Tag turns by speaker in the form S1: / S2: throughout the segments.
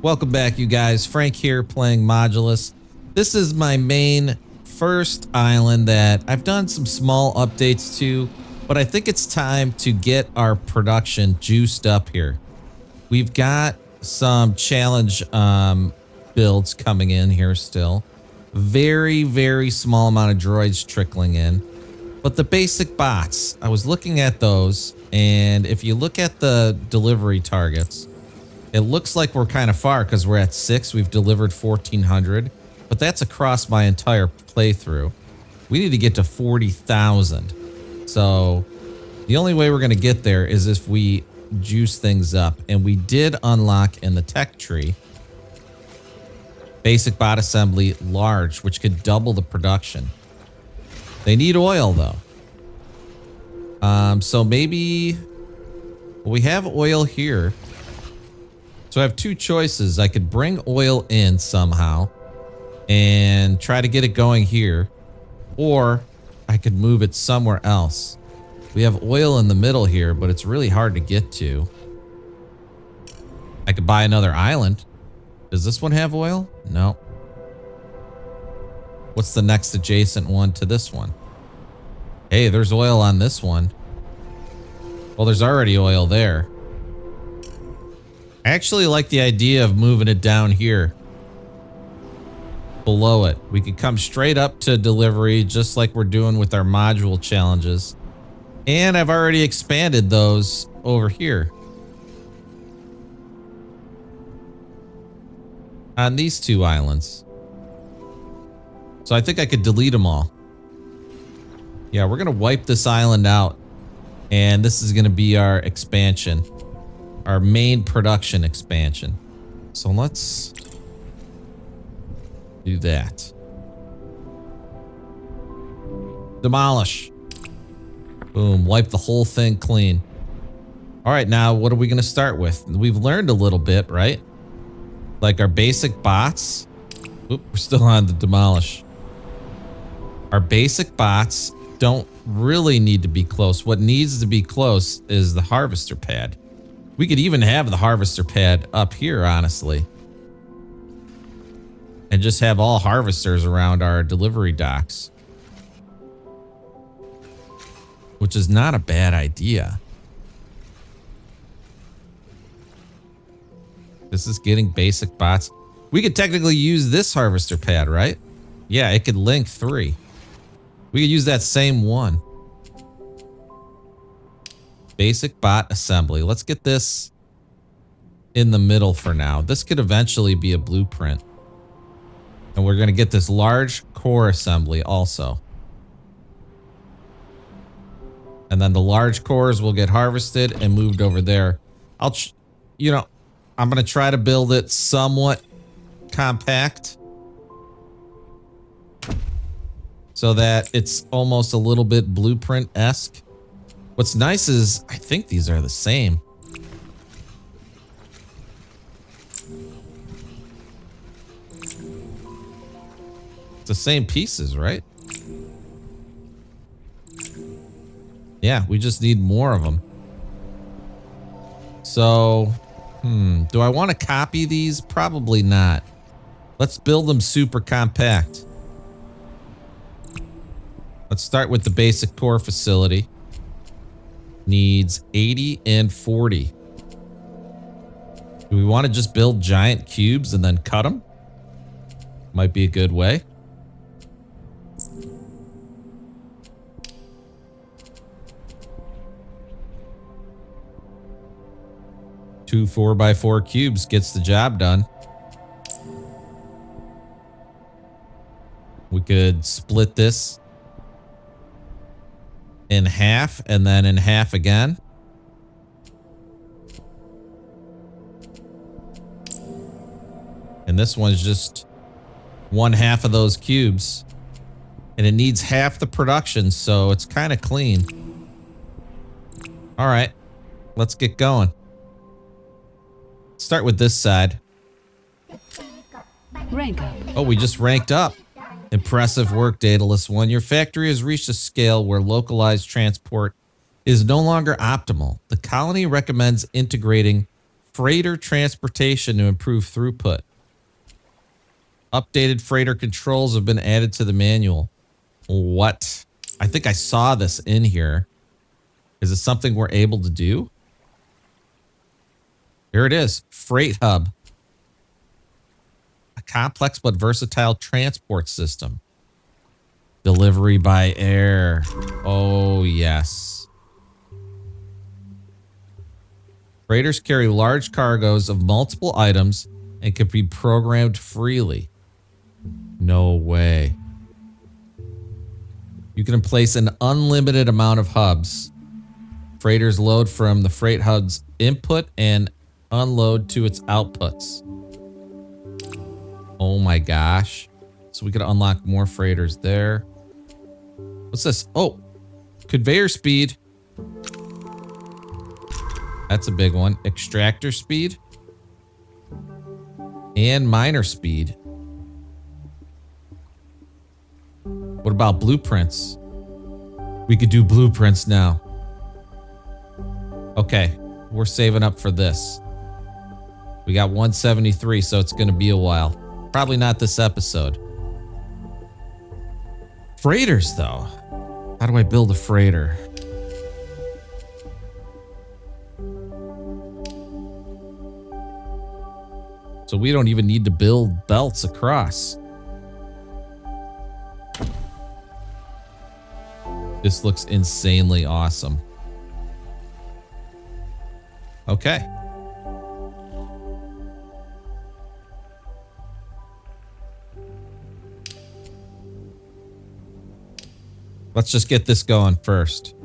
S1: Welcome back, you guys. Frank here playing Modulus. This is my main first island that I've done some small updates to, but I think it's time to get our production juiced up here. We've got some challenge builds coming in here still. Very, very small amount of droids trickling in. But the basic bots, I was looking at those, and if you look at the delivery targets, it looks like we're kind of far because we're at 6. We've delivered 1,400, but that's across my entire playthrough. We need to get to 40,000. So the only way we're going to get there is if we juice things up. And we did unlock in the tech tree basic bot assembly large, which could double the production. They need oil though. So maybe we have oil here. So I have two choices. I could bring oil in somehow and try to get it going here, or I could move it somewhere else. We have oil in the middle here, but it's really hard to get to. I could buy another island. Does this one have oil? No. What's the next adjacent one to this one? Hey, there's oil on this one. Well, there's already oil there. I actually like the idea of moving it down here below it. We could come straight up to delivery just like we're doing with our module challenges. And I've already expanded those over here on these two islands. So I think I could delete them all. Yeah, we're going to wipe this island out. And this is going to be our expansion. Our main production expansion. So let's do that. Demolish. Boom. Wipe the whole thing clean. All right, now what are we going to start with? We've learned a little bit, right? Like our basic bots. Oop, we're still on the demolish. Our basic bots don't really need to be close. What needs to be close is the harvester pad. We could even have the harvester pad up here, honestly. And just have all harvesters around our delivery docks. Which is not a bad idea. This is getting basic bots. We could technically use this harvester pad, right? Yeah, it could link 3. We could use that same one. Basic bot assembly. Let's get this in the middle for now. This could eventually be a blueprint. And we're going to get this large core assembly also. And then the large cores will get harvested and moved over there. I'm going to try to build it somewhat compact so that it's almost a little bit blueprint-esque. What's nice is I think these are the same. It's the same pieces, right? Yeah, we just need more of them. So, do I want to copy these? Probably not. Let's build them super compact. Let's start with the basic core facility. Needs 80 and 40. Do we want to just build giant cubes and then cut them? Might be a good way. Two 4x4 cubes gets the job done. We could split this in half and then in half again. And this one's just 1/2 of those cubes. And it needs half the production, so it's kind of clean. All right, let's get going. Start with this side.
S2: Rank up.
S1: Oh, we just ranked up. Impressive work, Daedalus 1. Your factory has reached a scale where localized transport is no longer optimal. The colony recommends integrating freighter transportation to improve throughput. Updated freighter controls have been added to the manual. What? I think I saw this in here. Is it something we're able to do? Here it is. Freight hub. A complex but versatile transport system. Delivery by air. Oh, yes. Freighters carry large cargoes of multiple items and can be programmed freely. No way. You can place an unlimited amount of hubs. Freighters load from the freight hub's input and unload to its outputs. Oh my gosh. So we could unlock more freighters there. What's this? Oh, conveyor speed. That's a big one. Extractor speed. And miner speed. What about blueprints? We could do blueprints now. Okay, we're saving up for this. We got 173, so it's going to be a while. Probably not this episode. Freighters, though. How do I build a freighter? So we don't even need to build belts across. This looks insanely awesome. Okay. Let's just get this going first.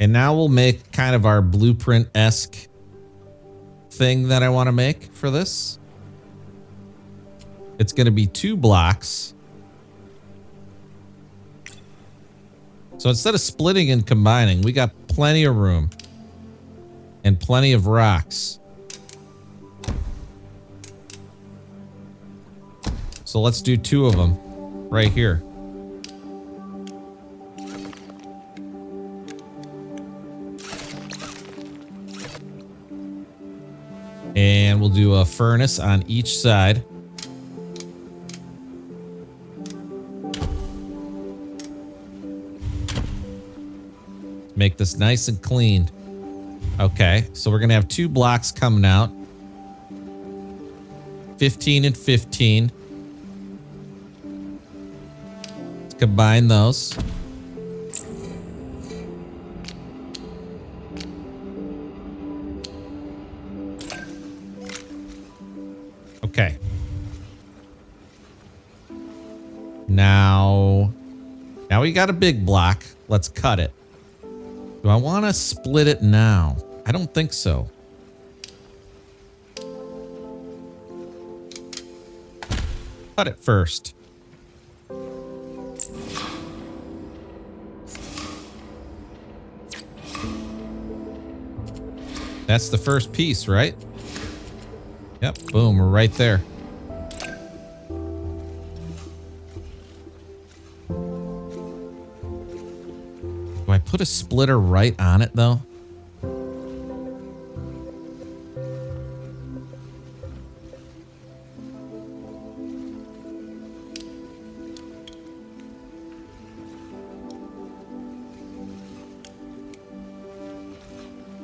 S1: And now we'll make kind of our blueprint-esque thing that I want to make for this. It's going to be 2 blocks. So instead of splitting and combining, we got plenty of room and plenty of rocks. So let's do 2 of them right here. And we'll do a furnace on each side. Make this nice and clean. Okay, so we're gonna have 2 blocks coming out. 15 and 15. Let's combine those. Okay. Now we got a big block. Let's cut it. Do I want to split it now? I don't think so. Cut it first. That's the first piece, right? Yep, boom, we're right there. Do I put a splitter right on it, though?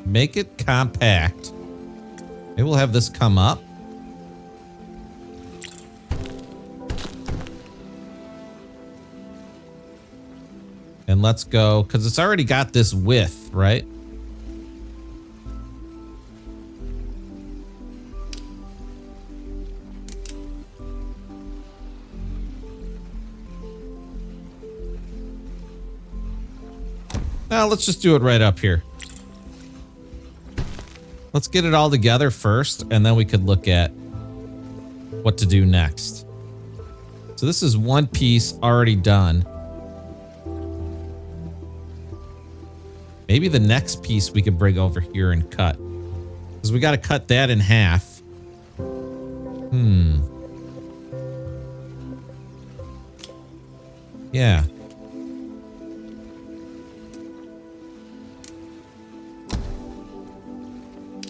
S1: Make it compact. Maybe we'll have this come up. And let's go, because it's already got this width, right? Now let's just do it right up here. Let's get it all together first, and then we could look at what to do next. So this is one piece already done. Maybe the next piece we could bring over here and cut. Because we got to cut that in half. Hmm. Yeah.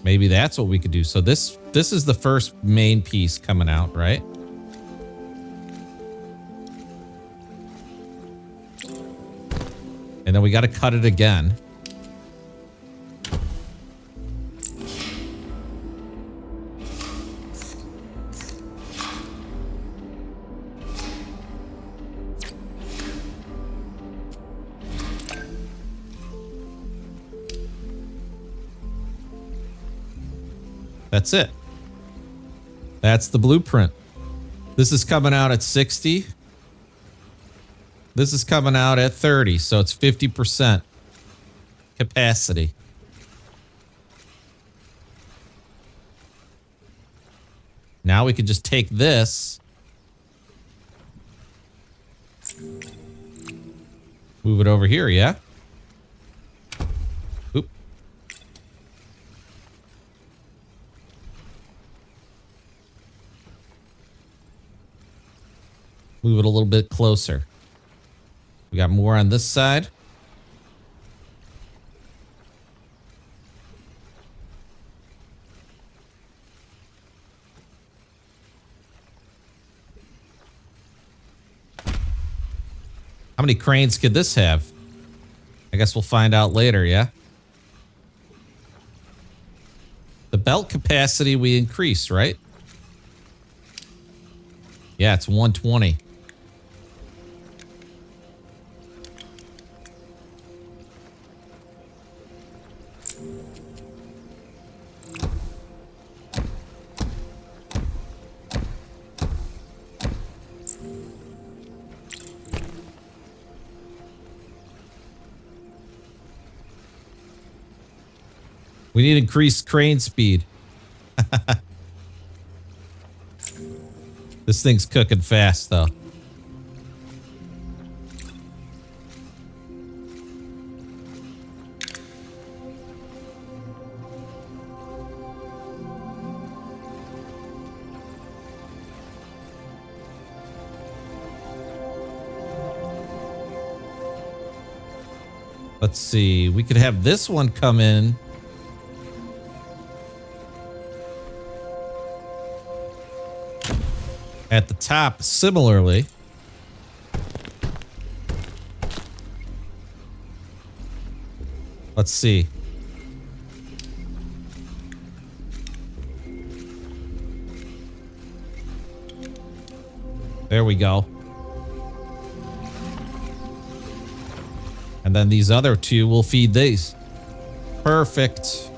S1: Maybe that's what we could do. So this is the first main piece coming out, right? And then we got to cut it again. That's it. That's the blueprint. This is coming out at 60. This is coming out at 30, so it's 50% capacity. Now we could just take this, move it over here, yeah? Oop. Move it a little bit closer. We got more on this side. How many cranes could this have? I guess we'll find out later, yeah? The belt capacity we increased, right? Yeah, it's 120. We need increased crane speed. This thing's cooking fast, though. Let's see. We could have this one come in. At the top, similarly. Let's see. There we go. And then these other two will feed these. Perfect.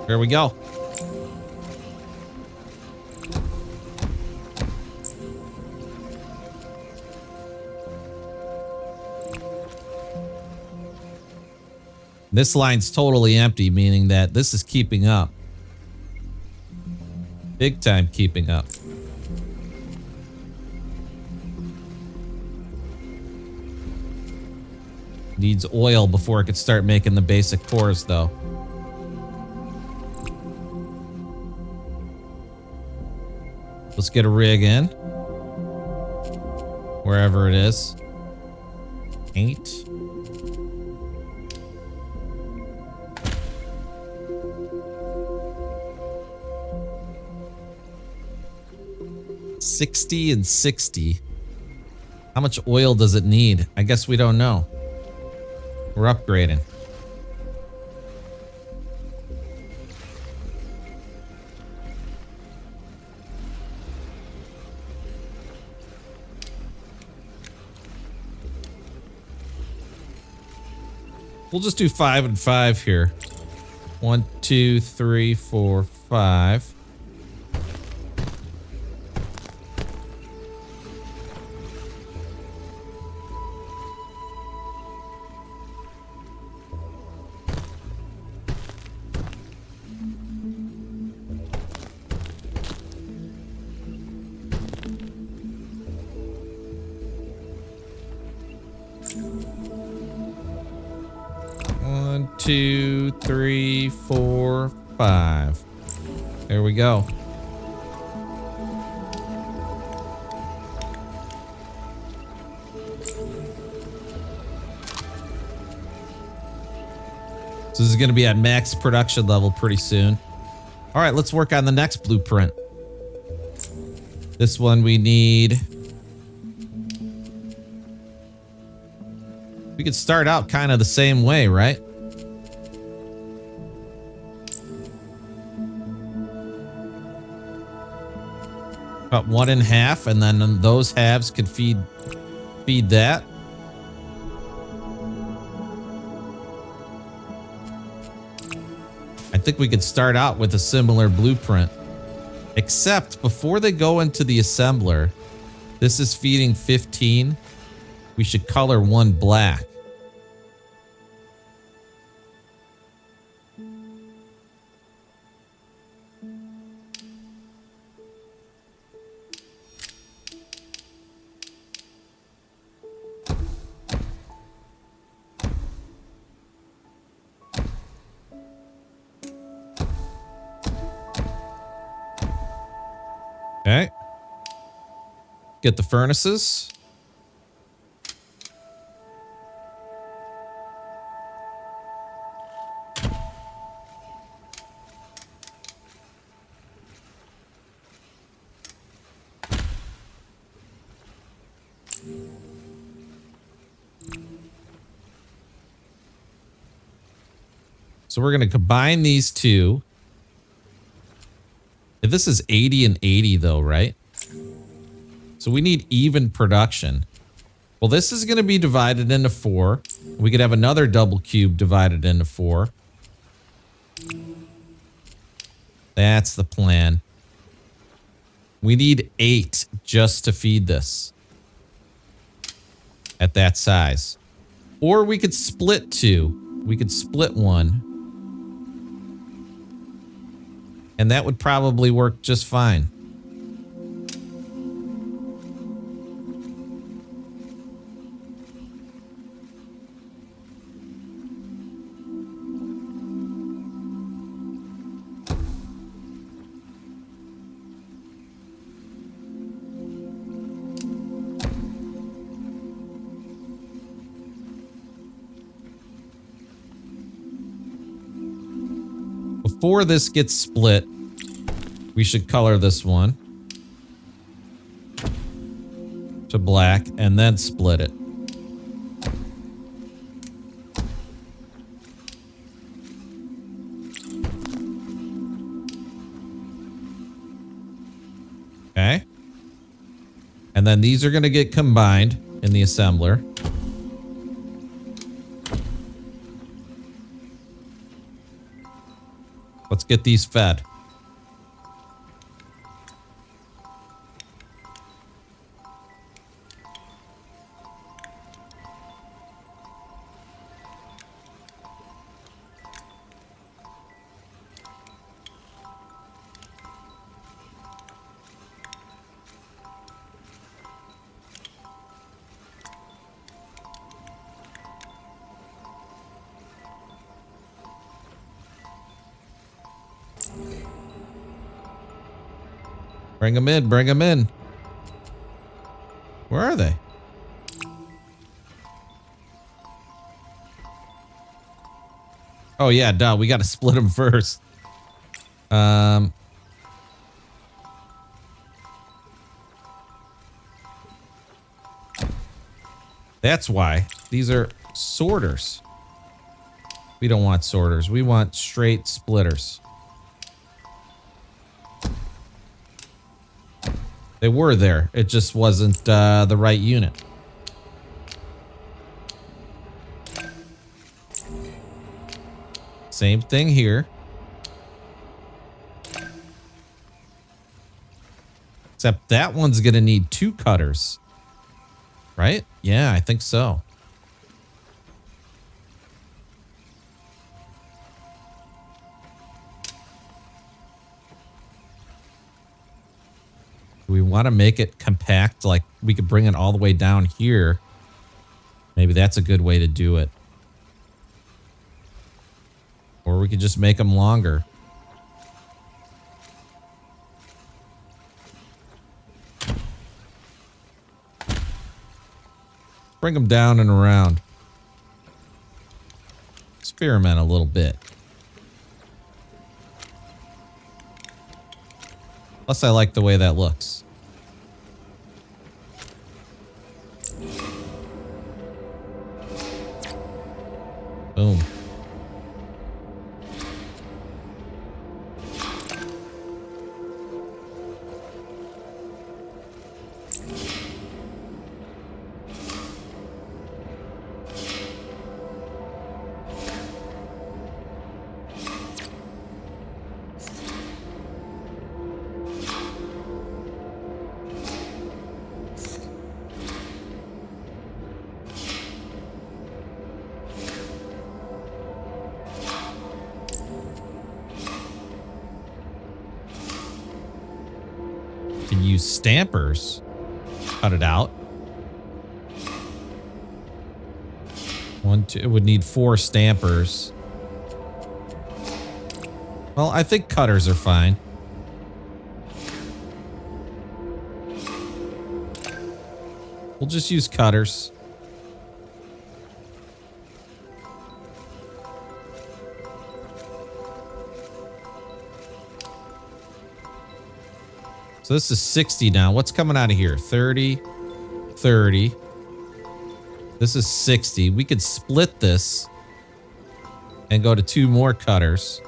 S1: There we go. This line's totally empty, meaning that this is keeping up. Big time keeping up. Needs oil before it could start making the basic cores, though. Let's get a rig in. Wherever it is. 8. $60 and $60. How much oil does it need? I guess we don't know. We're upgrading. We'll just do 5 and 5 here. 1, 2, 3, 4, 5. One, 2, 3, 4, 5. There we go. So this is going to be at max production level pretty soon. All right, let's work on the next blueprint. This one we need. We could start out kind of the same way, right? About 1 and 1/2, and then those halves could feed that. I think we could start out with a similar blueprint. Except before they go into the assembler, this is feeding 15. We should color one black. Okay. Get the furnaces. So we're going to combine these two. This is 80 and 80 though, right? So we need even production. Well, this is going to be divided into 4. We could have another double cube divided into 4. That's the plan. We need 8 just to feed this at that size. Or we could split 2. We could split 1. And that would probably work just fine. Before this gets split, we should color this one to black and then split it. Okay. And then these are going to get combined in the assembler. Let's get these fed. Bring them in, bring them in. Where are they? Oh yeah, duh, we got to split them first. That's why. These are sorters. We don't want sorters. We want straight splitters. They were there. It just wasn't the right unit. Same thing here. Except that one's going to need 2 cutters. Right? Yeah, I think so. Do we want to make it compact? Like we could bring it all the way down here. Maybe that's a good way to do it. Or we could just make them longer. Bring them down and around. Experiment a little bit. Plus, I like the way that looks. Boom. Can use stampers. Cut it out. 1, 2. It would need 4 stampers. Well, I think cutters are fine. We'll just use cutters. So this is 60 now. What's coming out of here? 30, 30. This is 60. We could split this and go to 2 more cutters.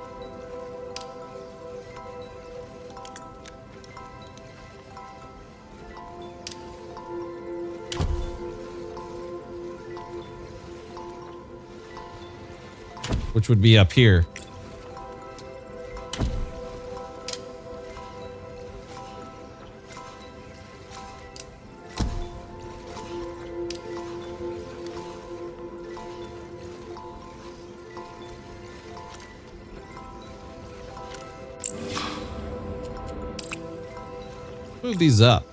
S1: Which would be up here. Move these up.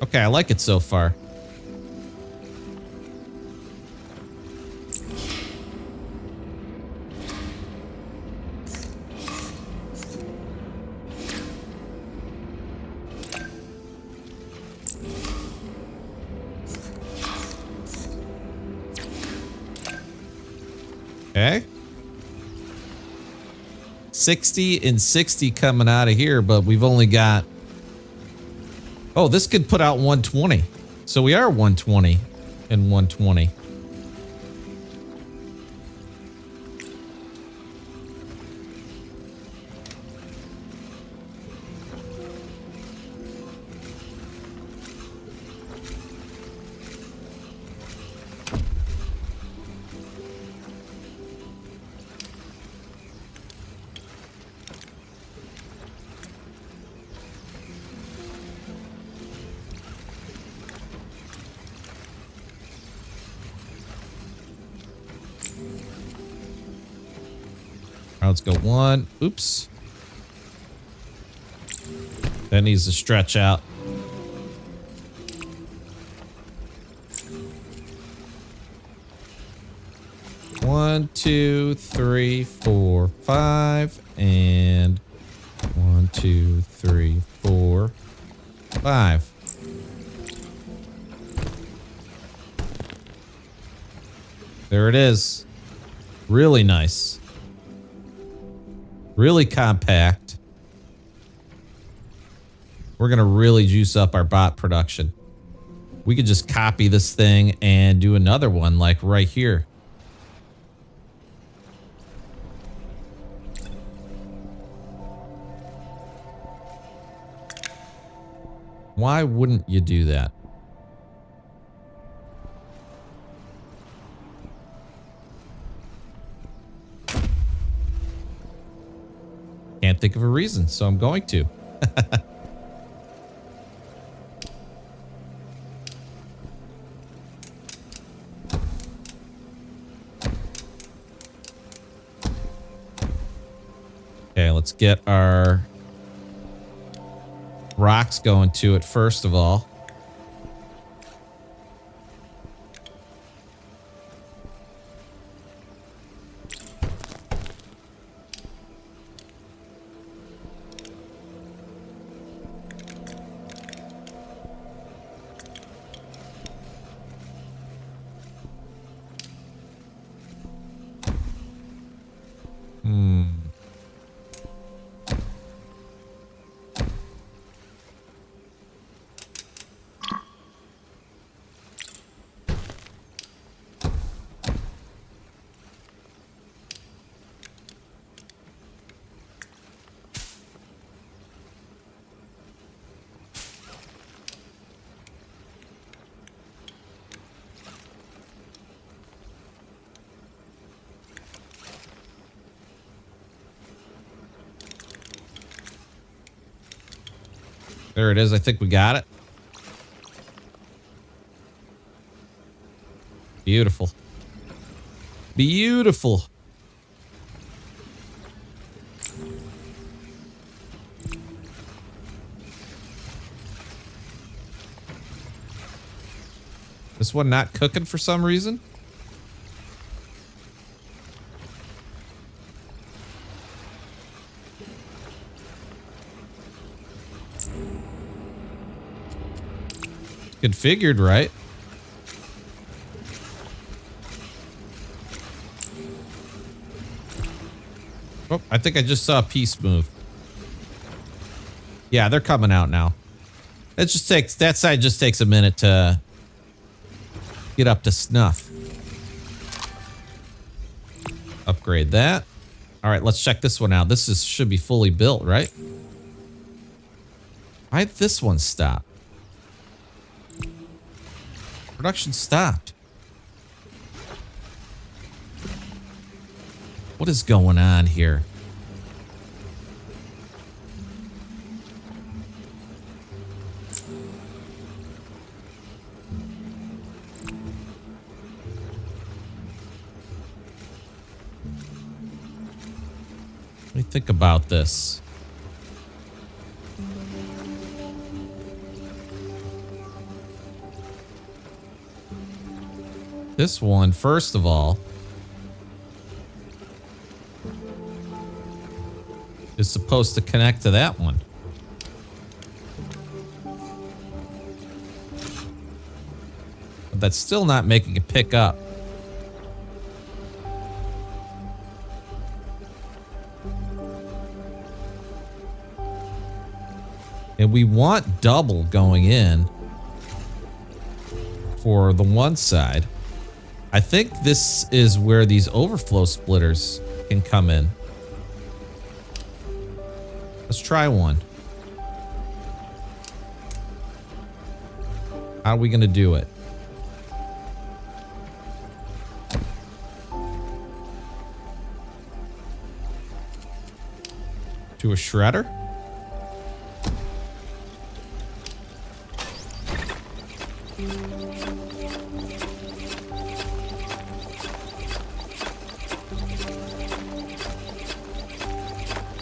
S1: Okay, I like it so far. Okay. 60 and 60 coming out of here, but we've only got... Oh, this could put out 120. So we are 120 and 120. Let's go 1. Oops. That needs to stretch out. One, 2, 3, 4, 5, and 1, 2, 3, 4, 5. There it is. Really nice. Really compact. We're going to really juice up our bot production. We could just copy this thing and do another one like right here. Why wouldn't you do that? Can't think of a reason, so I'm going to. Okay, let's get our rocks going to it first of all. There it is. I think we got it. Beautiful. Beautiful. This one not cooking for some reason? Configured right. Oh, I think I just saw a piece move. Yeah, they're coming out now. That side just takes a minute to get up to snuff. Upgrade that. All right, let's check this one out. This should be fully built, right? Why'd this one stop? Production stopped. What is going on here? Let me think about this. This one, first of all, is supposed to connect to that one. But that's still not making it pick up. And we want double going in for the one side. I think this is where these overflow splitters can come in. Let's try one. How are we going to do it? To a shredder?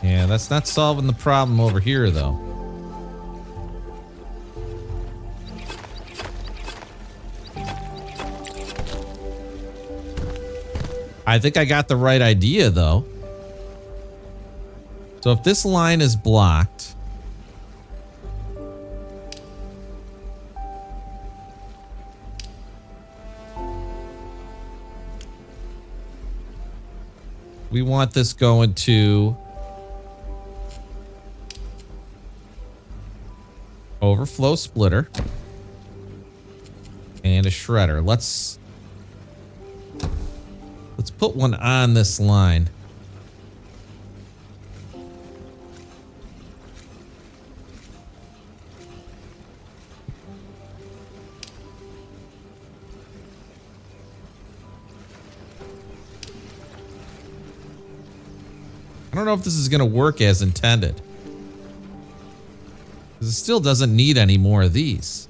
S1: Yeah, that's not solving the problem over here, though. I think I got the right idea, though. So if this line is blocked, we want this going to Overflow splitter. And a shredder. Let's put one on this line. I don't know if this is going to work as intended. Because it still doesn't need any more of these.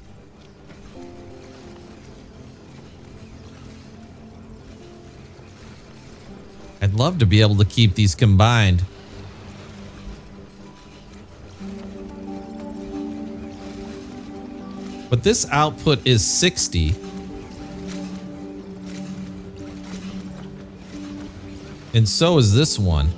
S1: I'd love to be able to keep these combined. But this output is 60. And so is this one.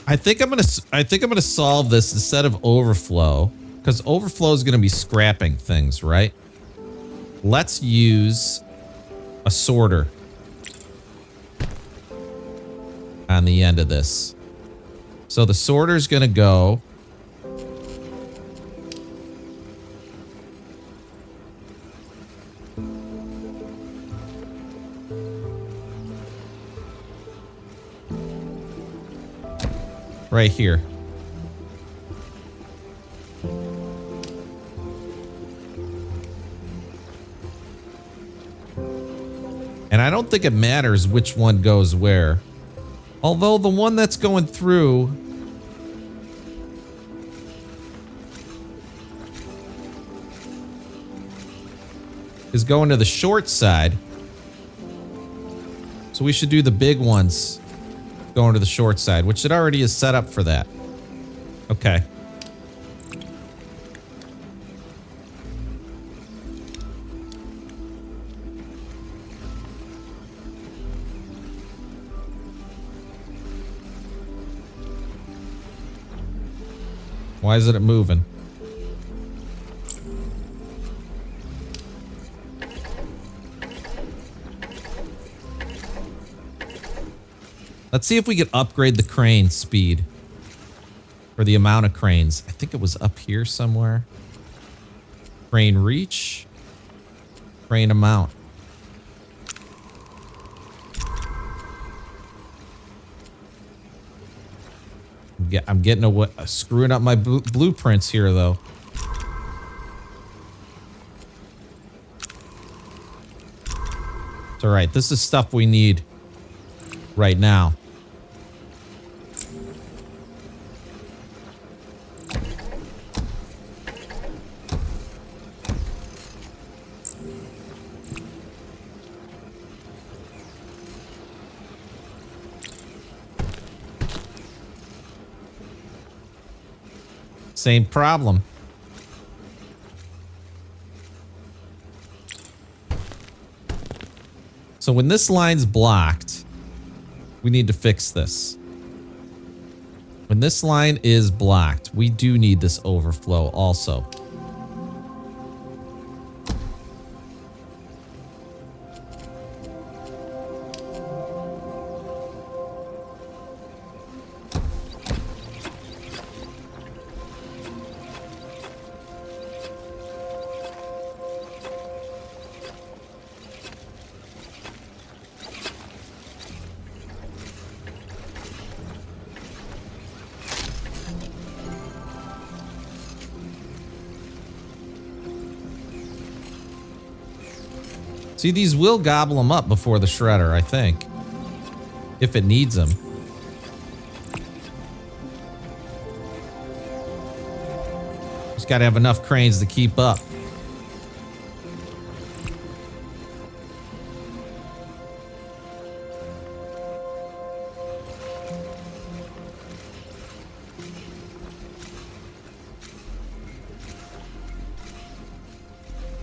S1: I think I'm gonna solve this instead of overflow, because overflow is gonna be scrapping things, right? Let's use a sorter on the end of this. So the sorter is gonna go right here. And I don't think it matters which one goes where. Although the one that's going through is going to the short side. So we should do the big ones going to the short side, which it already is set up for that. Okay. Why isn't it moving? Let's see if we can upgrade the crane speed. Or the amount of cranes. I think it was up here somewhere. Crane reach. Crane amount. I'm getting screwing up my blueprints here, though. It's all right. This is stuff we need right now. Same problem. So when this line's blocked, we need to fix this. When this line is blocked, we do need this overflow also. See, these will gobble them up before the shredder, I think. If it needs them. Just gotta have enough cranes to keep up.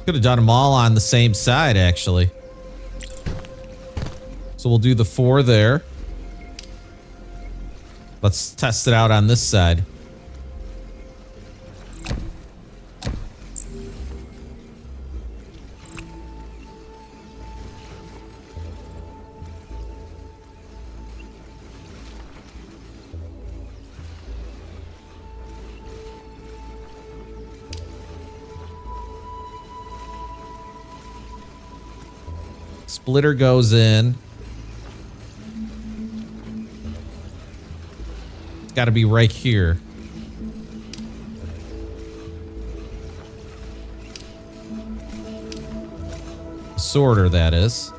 S1: Could have done them all on the same side, actually. So we'll do the 4 there. Let's test it out on this side. Splitter goes in. It's got to be right here. Sorter, that is.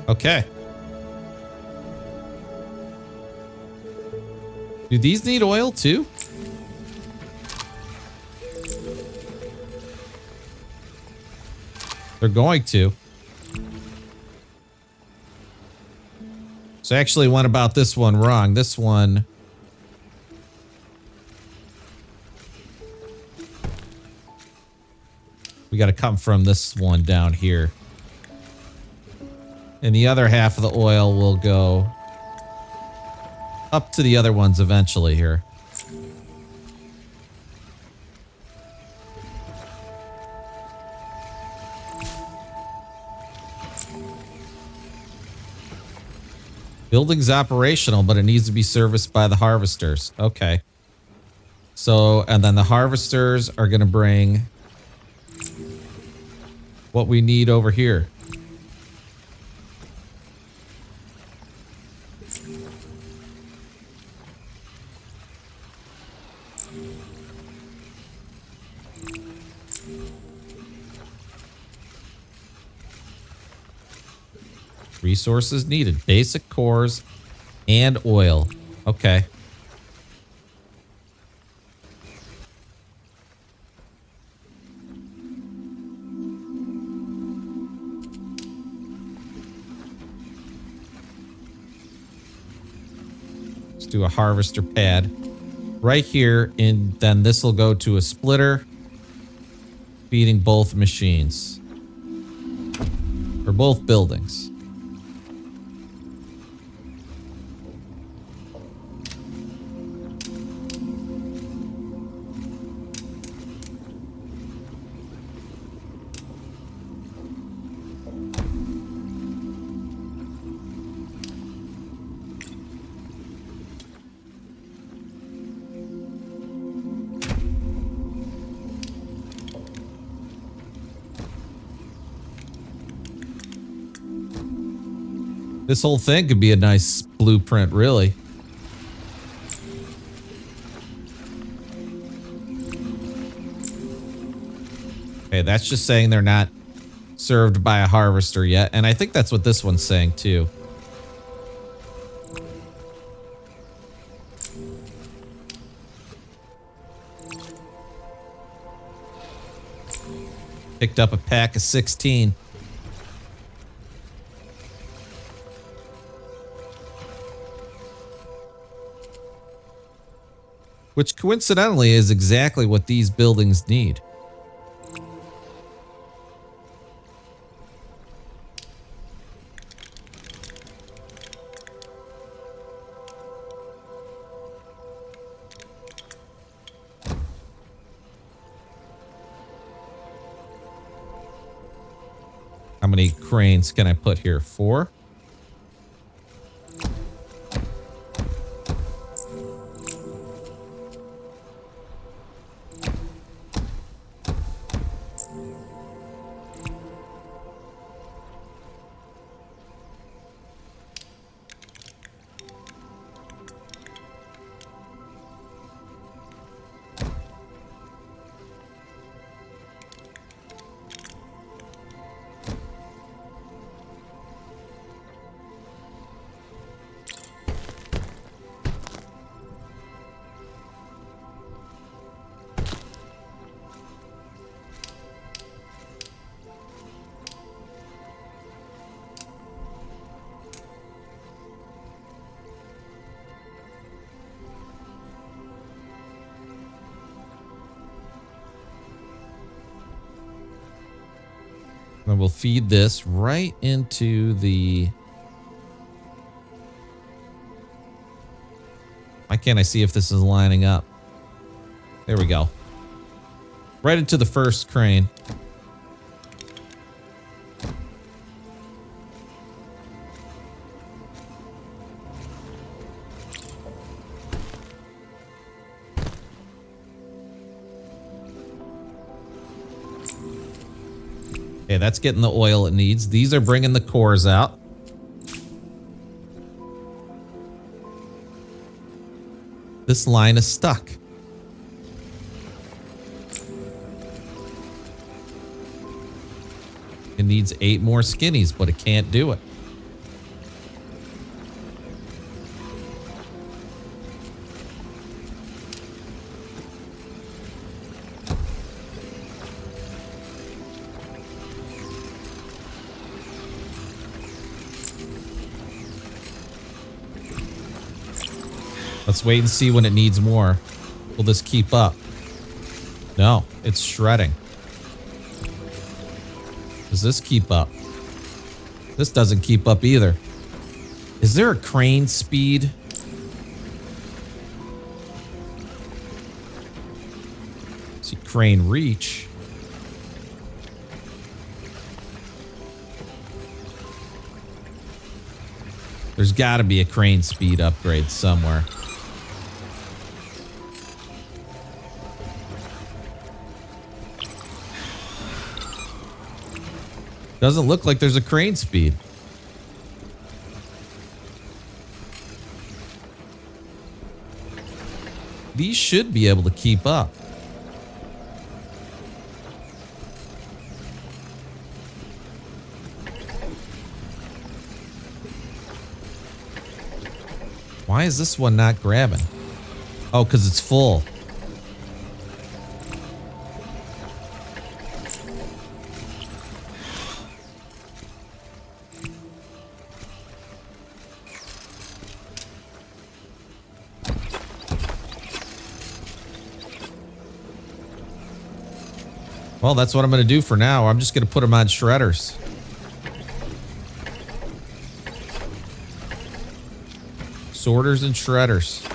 S1: Okay. Do these need oil too? They're going to. So I actually went about this one wrong. This one... we got to come from this one down here. And the other half of the oil will go up to the other ones eventually here. Building's operational, but it needs to be serviced by the harvesters. Okay. So, and then the harvesters are going to bring what we need over here. Resources needed. Basic cores and oil. Okay. Let's do a harvester pad right here, and then this will go to a splitter feeding both machines. Or both buildings. This whole thing could be a nice blueprint, really. Okay, that's just saying they're not served by a harvester yet. And I think that's what this one's saying, too. Picked up a pack of 16. Which coincidentally is exactly what these buildings need. How many cranes can I put here? 4? And we'll feed this right into the... Why can't I see if this is lining up? There we go. Right into the first crane. Okay, that's getting the oil it needs. These are bringing the cores out. This line is stuck. It needs 8 more skinnies, but it can't do it. Let's wait and see when it needs more. Will this keep up? No, it's shredding. Does this keep up? This doesn't keep up either. Is there a crane speed? See, crane reach. There's got to be a crane speed upgrade somewhere. Doesn't look like there's a crane speed. These should be able to keep up. Why is this one not grabbing? Oh, because it's full. Well, that's what I'm going to do for now. I'm just going to put them on shredders. Sorters and shredders.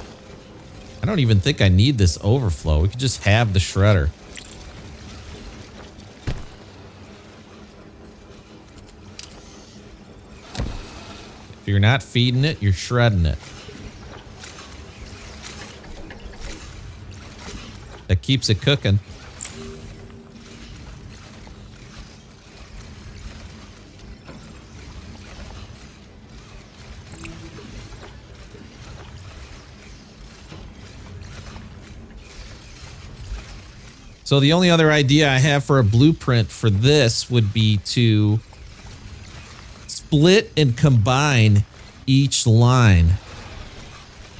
S1: I don't even think I need this overflow. We could just have the shredder. If you're not feeding it, you're shredding it. That keeps it cooking. So the only other idea I have for a blueprint for this would be to split and combine each line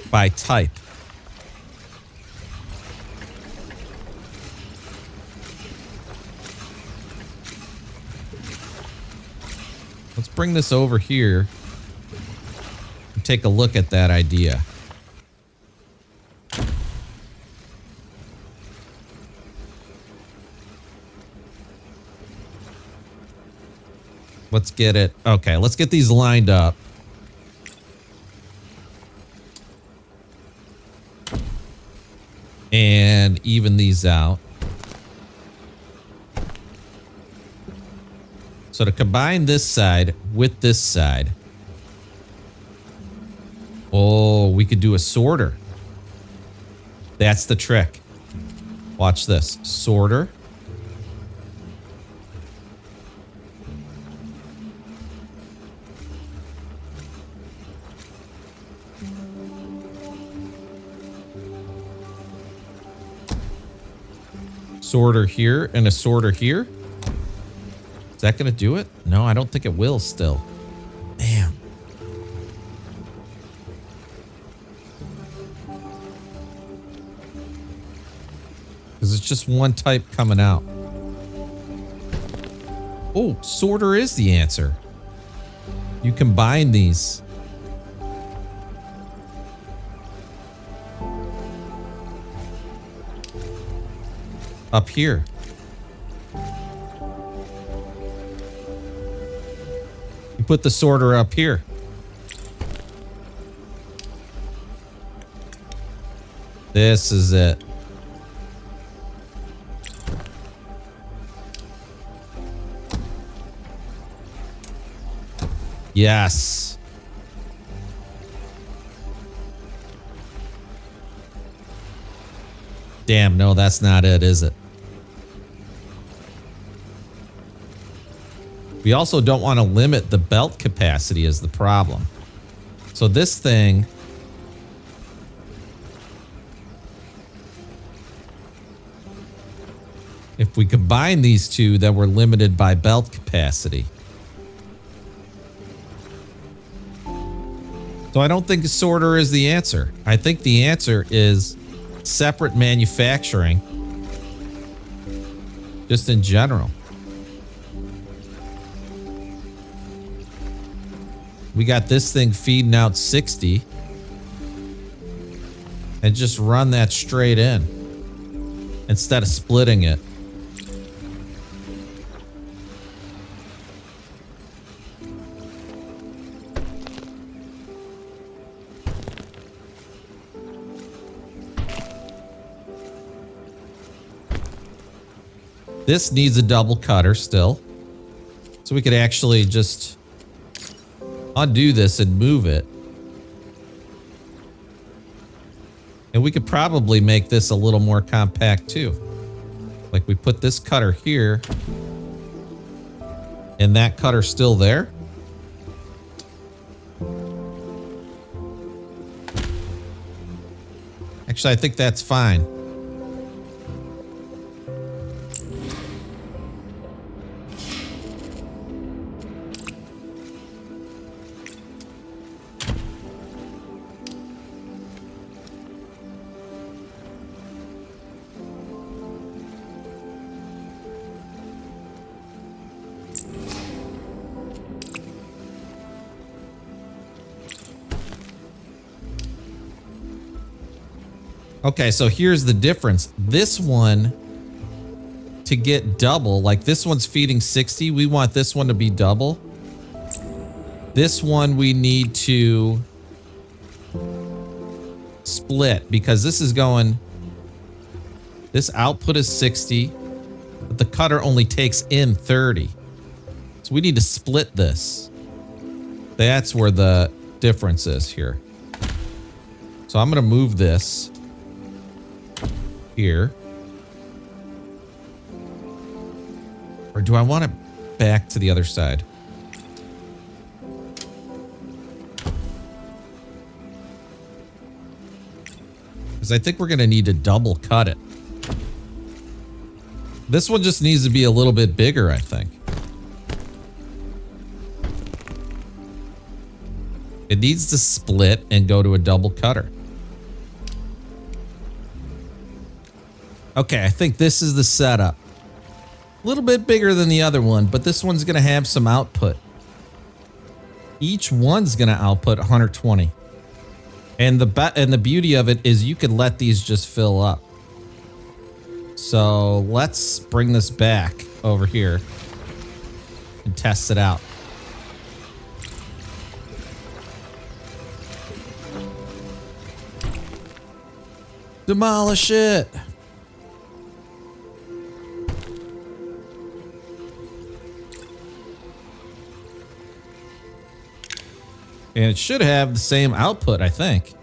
S1: by type. Let's bring this over here and take a look at that idea. Let's get it. Okay, let's get these lined up. And even these out. So to combine this side with this side. Oh, we could do a sorter. That's the trick. Watch this. Sorter. Sorter here and a sorter here. Is that going to do it? No, I don't think it will still. Damn. Because it's just one type coming out. Oh, sorter is the answer. You combine these. Up here. put the sorter up here. This is it. Yes. Damn, no, that's not it, is it? We also don't want to limit the belt capacity is the problem. So this thing... If we combine these two, then we're limited by belt capacity. So I don't think a sorter is the answer. I think the answer is separate manufacturing. Just in general. We got this thing feeding out 60. And just run that straight in. Instead of splitting it. This needs a double cutter still. So we could actually just undo this and move it. And we could probably make this a little more compact too. Like we put this cutter here. And that cutter still there. Actually, I think that's fine. Okay, so here's the difference. This one, to get double, like this one's feeding 60. We want this one to be double. This one we need to split because this is going... This output is 60, but the cutter only takes in 30. So we need to split this. That's where the difference is here. So I'm going to move this here. Or do I want it back to the other side? Because I think we're going to need to double cut it. This one just needs to be a little bit bigger, I think. It needs to split and go to a double cutter. Okay, I think this is the setup. A little bit bigger than the other one, but this one's going to have some output. Each one's going to output 120. And the beauty of it is you could let these just fill up. So let's bring this back over here and test it out. Demolish it. And it should have the same output, I think.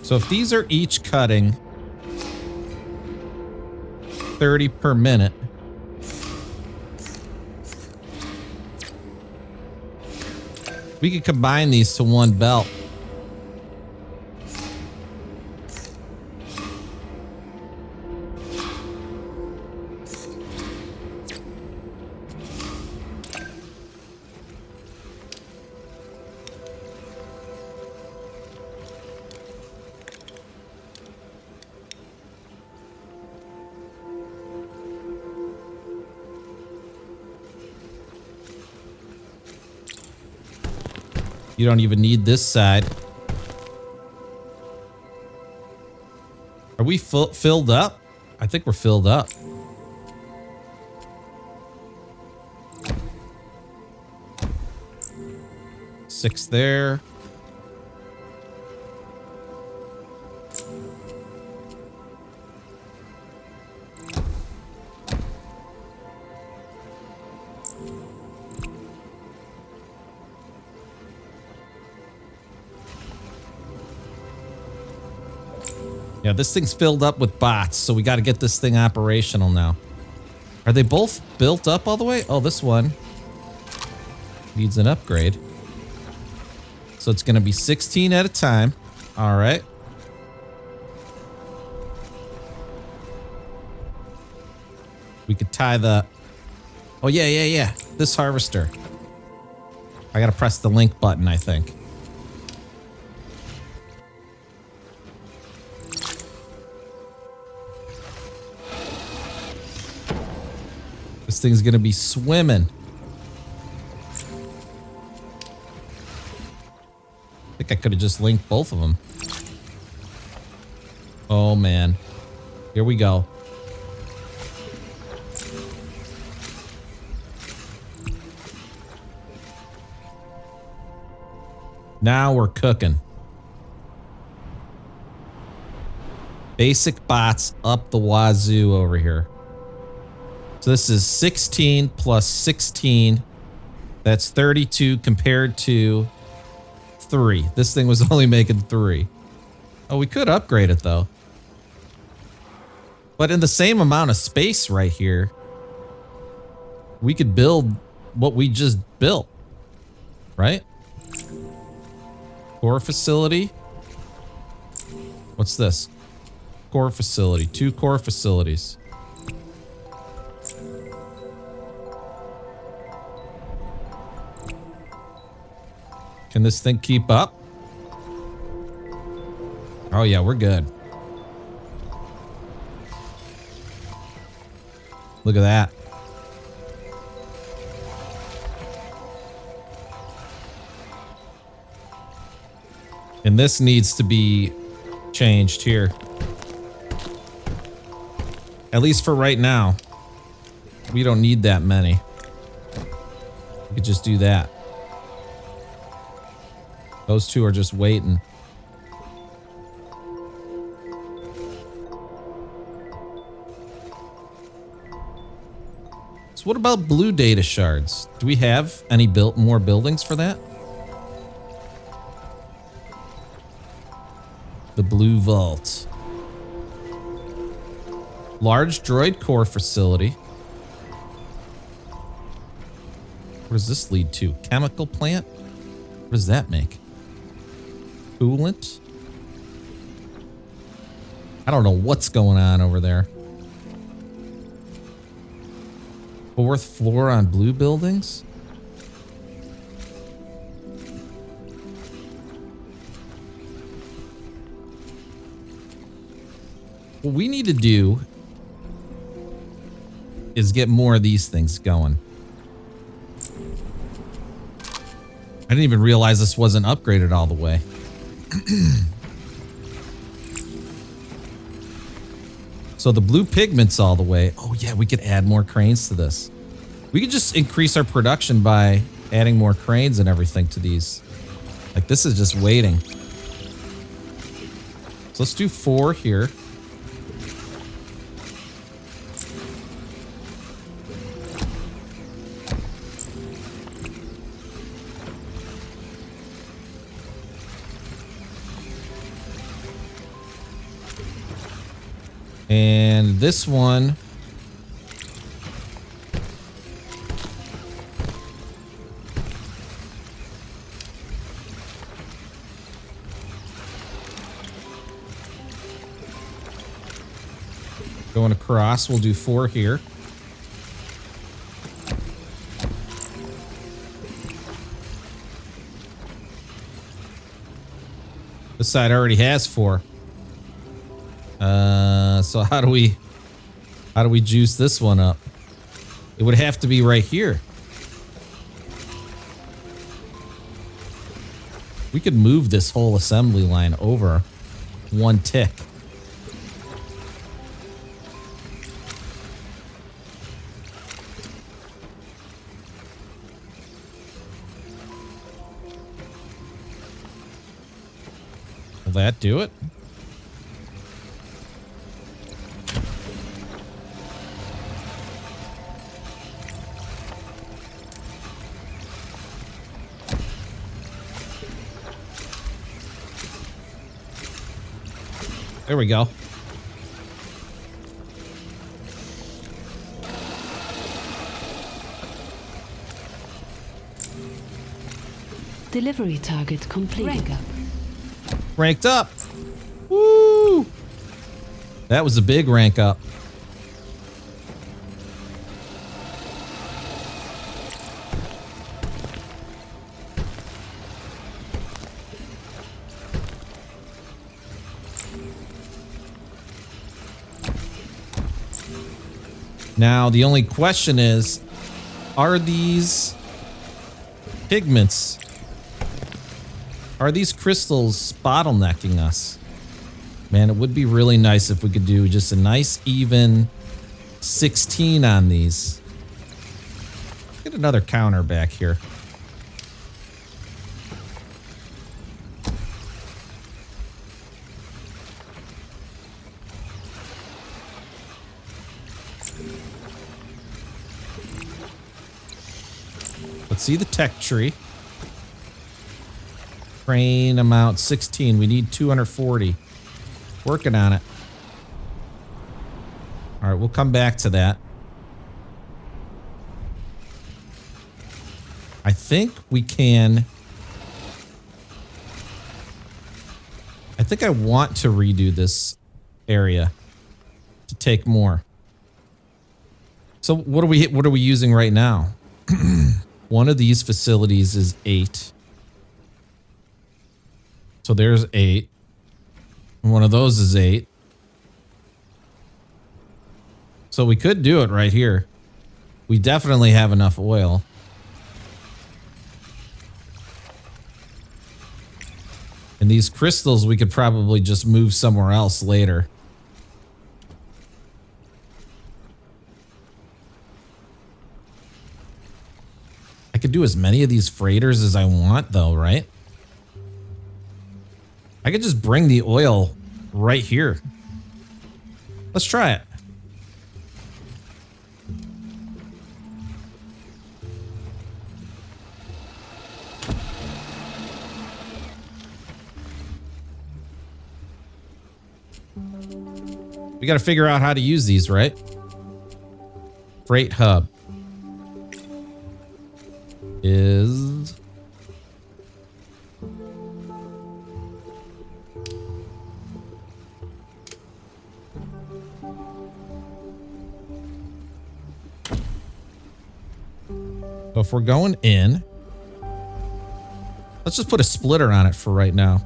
S1: So if these are each cutting 30 per minute, we could combine these to one belt. You don't even need this side. Are we filled up? I think we're filled up. Six there. Yeah, this thing's filled up with bots, so we got to get this thing operational now. Are they both built up all the way? Oh, this one needs an upgrade. So it's going to be 16 at a time. All right. We could tie the... Oh, yeah. This harvester. I got to press the link button, I think. This thing's going to be swimming. I think I could have just linked both of them. Oh, man. Here we go. Now we're cooking. Basic bots up the wazoo over here. So this is 16 plus 16. That's 32 compared to 3. This thing was only making 3. Oh, we could upgrade it though. But in the same amount of space right here, we could build what we just built, right? Core facility. What's this? Core facility. 2 core facilities. Can this thing keep up? Oh yeah, we're good. Look at that. And this needs to be changed here. At least for right now. We don't need that many. We could just do that. Those 2 are just waiting. So what about blue data shards? Do we have any more buildings for that? The blue vault. Large droid core facility. Where does this lead to? Chemical plant? What does that make? Coolant? I don't know what's going on over there. 4th floor on blue buildings? What we need to do is get more of these things going. I didn't even realize this wasn't upgraded all the way. So the blue pigment's all the way. Oh yeah, we could add more cranes to this. We could just increase our production by adding more cranes and everything to these. Like this is just waiting. So let's do 4 here. And this one. Going across, we'll do 4 here. This side already has 4. So how do we juice this one up? It would have to be right here. We could move this whole assembly line over one tick. Will that do it? There we go.
S2: Delivery target complete.
S3: Rank up.
S1: Ranked up. Woo! That was a big rank up. Now, the only question is, are these pigments, are these crystals bottlenecking us? Man, it would be really nice if we could do just a nice even 16 on these. Get another counter back here. Let's see the tech tree. Train amount 16. We need 240. Working on it. All right, we'll come back to that. I think we can. I think I want to redo this area to take more. So what are we using right now? One of these facilities is 8. So there's 8. And one of those is 8. So we could do it right here. We definitely have enough oil. And these crystals we could probably just move somewhere else later. I could do as many of these freighters as I want though, right? I could just bring the oil right here. Let's try it. We got to figure out how to use these, right? Freight hub is so if we're going in, let's just put a splitter on it for right now.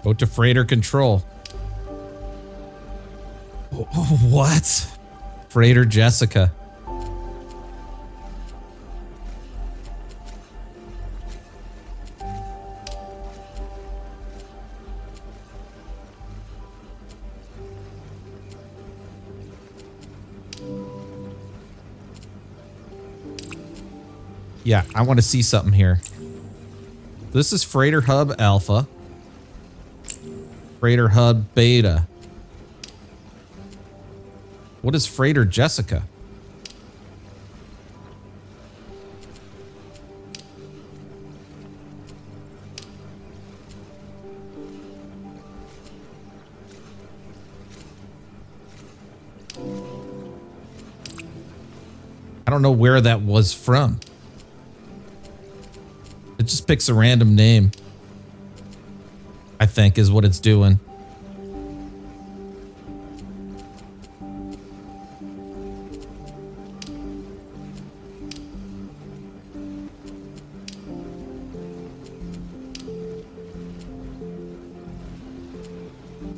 S1: Go to freighter control. What? Freighter Jessica. Yeah, I want to see something here. This is Freighter Hub Alpha. Freighter Hub Beta. What is Freighter Jessica? I don't know where that was from. It just picks a random name. I think is what it's doing.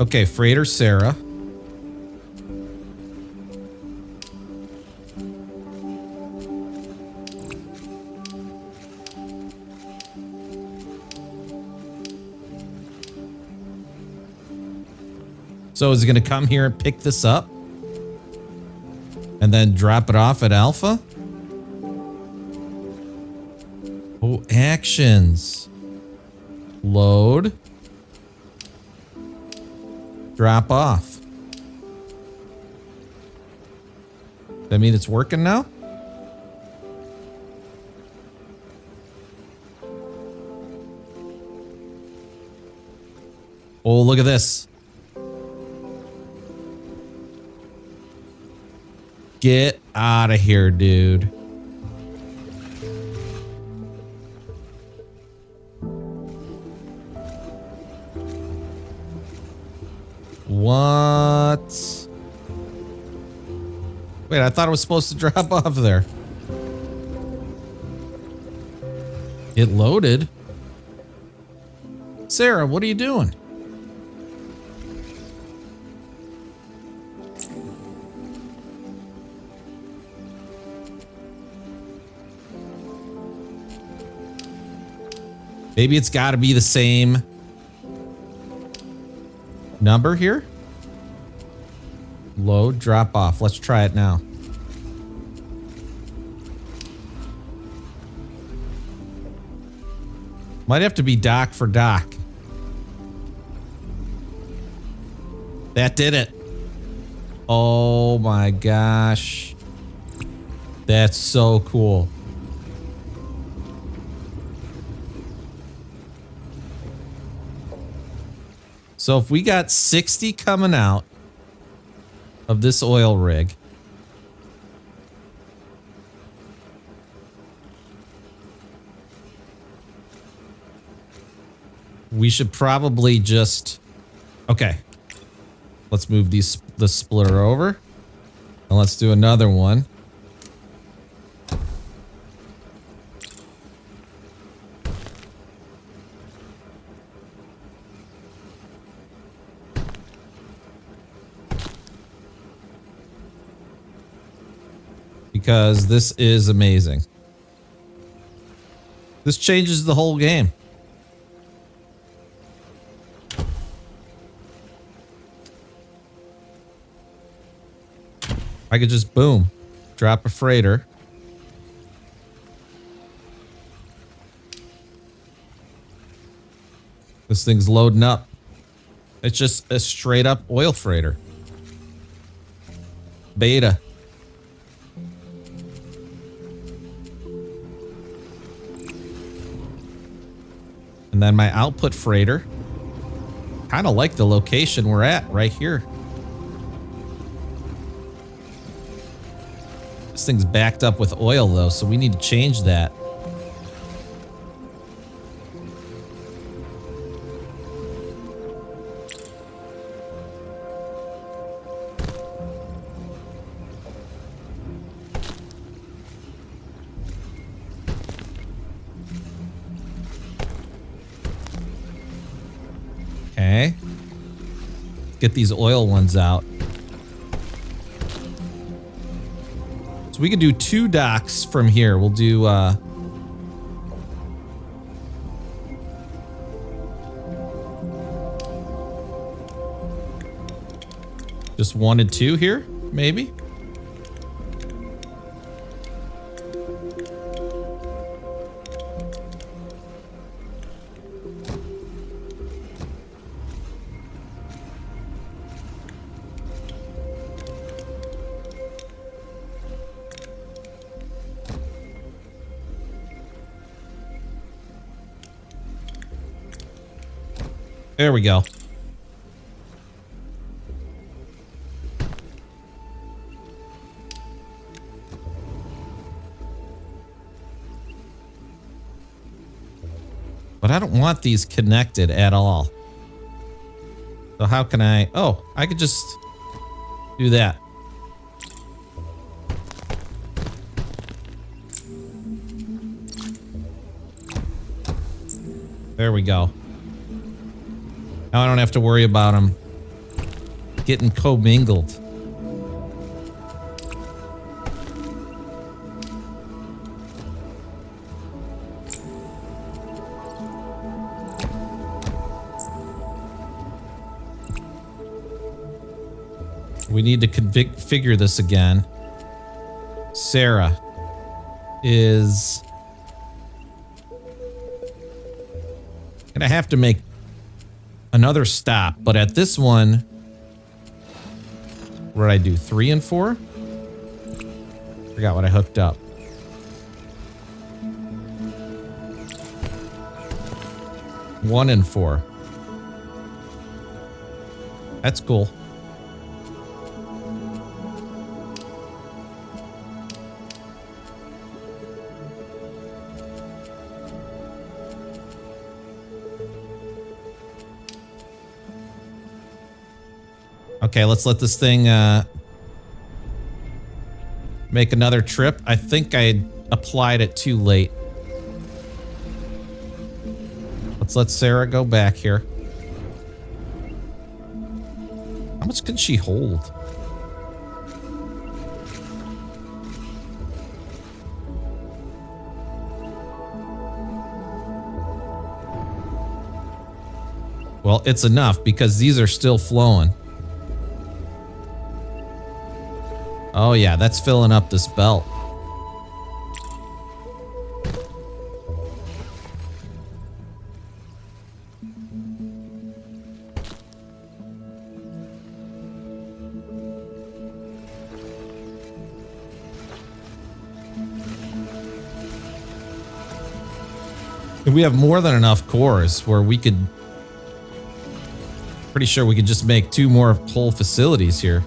S1: Okay, Freighter Sarah. So is it going to come here and pick this up? And then drop it off at Alpha? Oh, actions. Load. Drop off. That mean it's working now? Oh, look at this. Get out of here, dude. What? Wait, I thought it was supposed to drop off there. It loaded. Sarah, what are you doing? Maybe it's got to be the same number here. Load, drop off. Let's try it now. Might have to be dock for dock. That did it. Oh my gosh. That's so cool. So if we got 60 coming out of this oil rig, we should probably just, okay, let's move the splitter over and let's do another one. Because this is amazing. This changes the whole game. I could just boom, drop a freighter. This thing's loading up. It's just a straight up oil freighter. Beta. And then my output freighter. Kind of like the location we're at right here. This thing's backed up with oil though, so we need to change that. Okay. Get these oil ones out. So we could do 2 docks from here. We'll do just 1 and 2 here, maybe. There we go. But I don't want these connected at all. So how can I... Oh, I could just do that. There we go. Now I don't have to worry about them getting commingled. We need to configure this again. Sarah is gonna have to make another stop, but at this one, what did I do? 3 and 4? Forgot what I hooked up. One and 4. That's cool. Okay, let's let this thing make another trip. I think I applied it too late. Let's let Sarah go back here. How much can she hold? Well, it's enough because these are still flowing. Oh yeah, that's filling up this belt. And we have more than enough cores where we could... Pretty sure we could just make 2 more whole facilities here.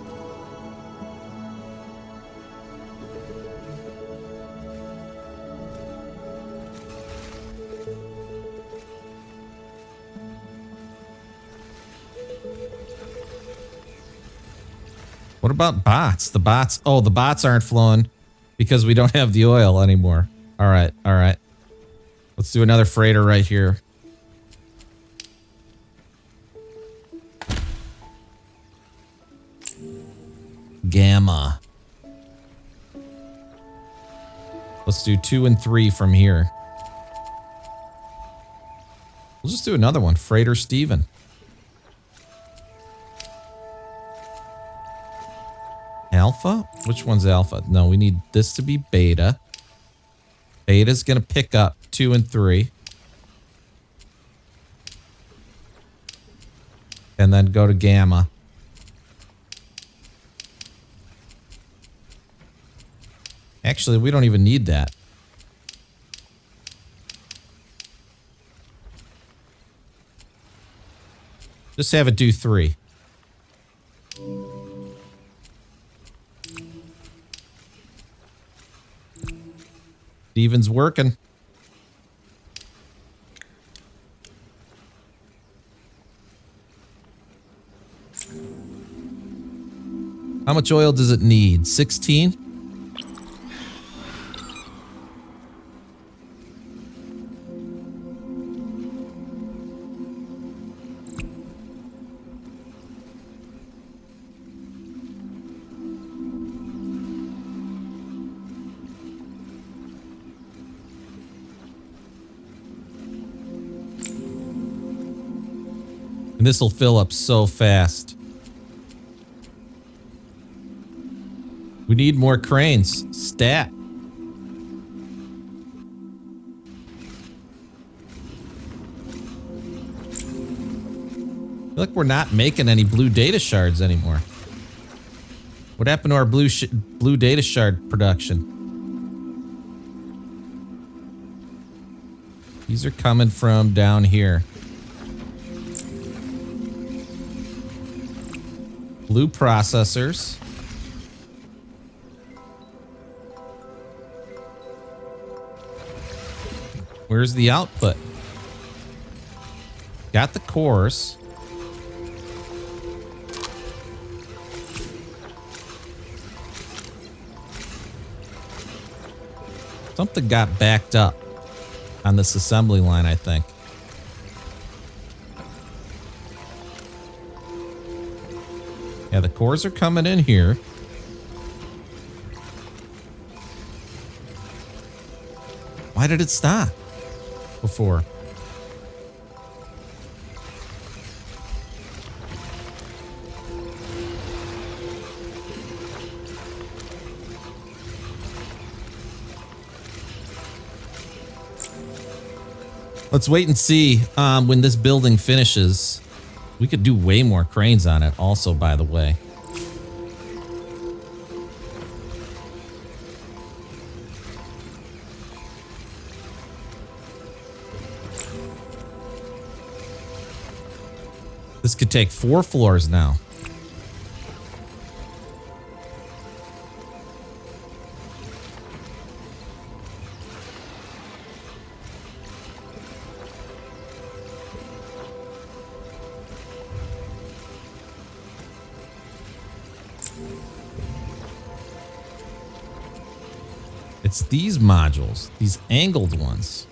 S1: What about bots? The bots... Oh, the bots aren't flowing because we don't have the oil anymore. All right, all right. Let's do another freighter right here. Gamma. Let's do 2 and 3 from here. We'll just do another one. Freighter Steven. Alpha? Which one's alpha? No, we need this to be beta. Beta's going to pick up 2 and 3. And then go to gamma. Actually, we don't even need that. Just have it do 3. Steven's working. How much oil does it need? 16? And this will fill up so fast. We need more cranes. Stat. I feel like we're not making any blue data shards anymore. What happened to our blue data shard production? These are coming from down here. Blue processors. Where's the output? Got the cores. Something got backed up on this assembly line, I think. Yeah, Yeah, the cores are coming in here. Why did it stop before? Let's wait and see when this building finishes. We could do way more cranes on it also, by the way. This could take 4 floors now. It's these modules, these angled ones.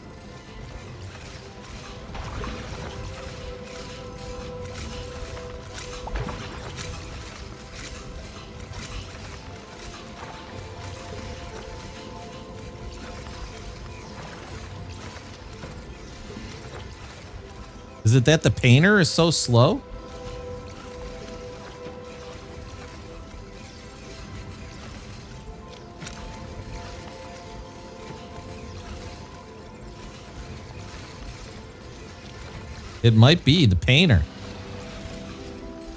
S1: Is it that the painter is so slow? It might be the painter.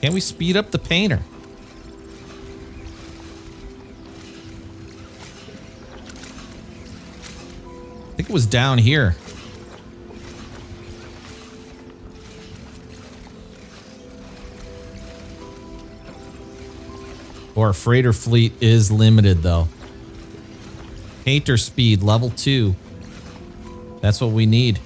S1: Can we speed up the painter? I think it was down here. Our freighter fleet is limited though. Painter speed level 2. That's what we need.